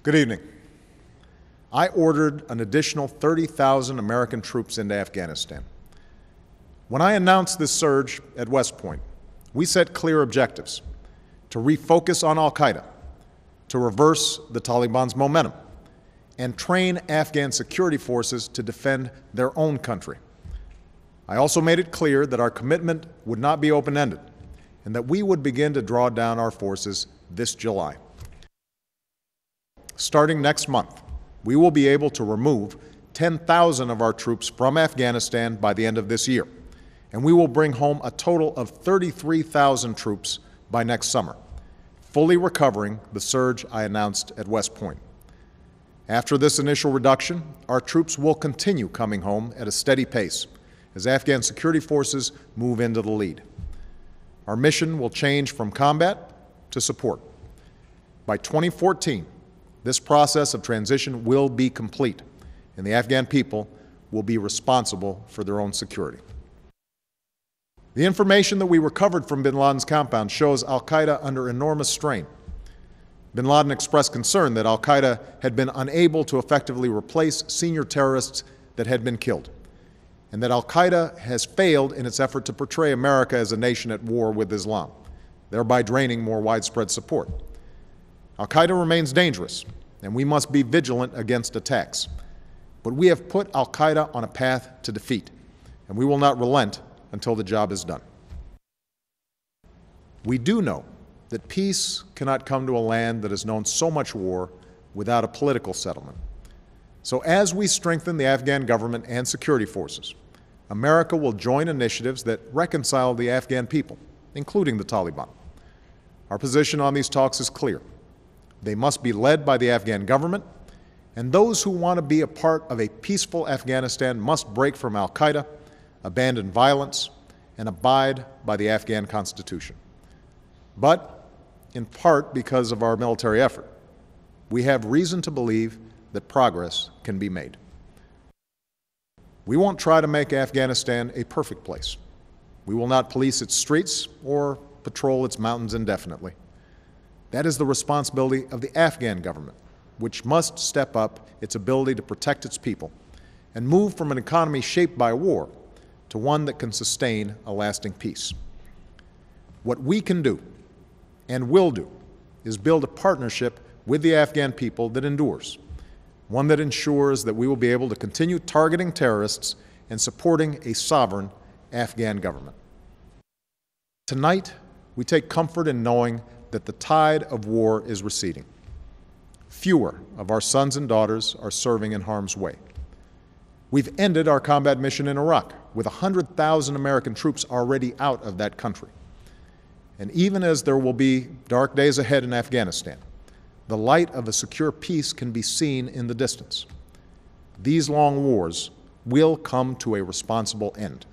Good evening. I ordered an additional 30,000 American troops into Afghanistan. When I announced this surge at West Point, we set clear objectives: to refocus on al-Qaida, to reverse the Taliban's momentum, and train Afghan security forces to defend their own country. I also made it clear that our commitment would not be open-ended and that we would begin to draw down our forces this July. Starting next month, we will be able to remove 10,000 of our troops from Afghanistan by the end of this year, and we will bring home a total of 33,000 troops by next summer, fully recovering the surge I announced at West Point. After this initial reduction, our troops will continue coming home at a steady pace as Afghan security forces move into the lead. Our mission will change from combat to support. By 2014, this process of transition will be complete, and the Afghan people will be responsible for their own security. The information that we recovered from bin Laden's compound shows al-Qaida under enormous strain. Bin Laden expressed concern that al-Qaida had been unable to effectively replace senior terrorists that had been killed, and that al-Qaida has failed in its effort to portray America as a nation at war with Islam, thereby draining more widespread support. Al-Qaida remains dangerous, and we must be vigilant against attacks. But we have put al-Qaida on a path to defeat, and we will not relent until the job is done. We do know that peace cannot come to a land that has known so much war without a political settlement. So as we strengthen the Afghan government and security forces, America will join initiatives that reconcile the Afghan people, including the Taliban. Our position on these talks is clear. They must be led by the Afghan government, and those who want to be a part of a peaceful Afghanistan must break from al-Qaida, abandon violence, and abide by the Afghan Constitution. But, in part because of our military effort, we have reason to believe that progress can be made. We won't try to make Afghanistan a perfect place. We will not police its streets or patrol its mountains indefinitely. That is the responsibility of the Afghan government, which must step up its ability to protect its people and move from an economy shaped by war to one that can sustain a lasting peace. What we can do and will do is build a partnership with the Afghan people that endures, one that ensures that we will be able to continue targeting terrorists and supporting a sovereign Afghan government. Tonight, we take comfort in knowing that the tide of war is receding. Fewer of our sons and daughters are serving in harm's way. We've ended our combat mission in Iraq, with 100,000 American troops already out of that country. And even as there will be dark days ahead in Afghanistan, the light of a secure peace can be seen in the distance. These long wars will come to a responsible end.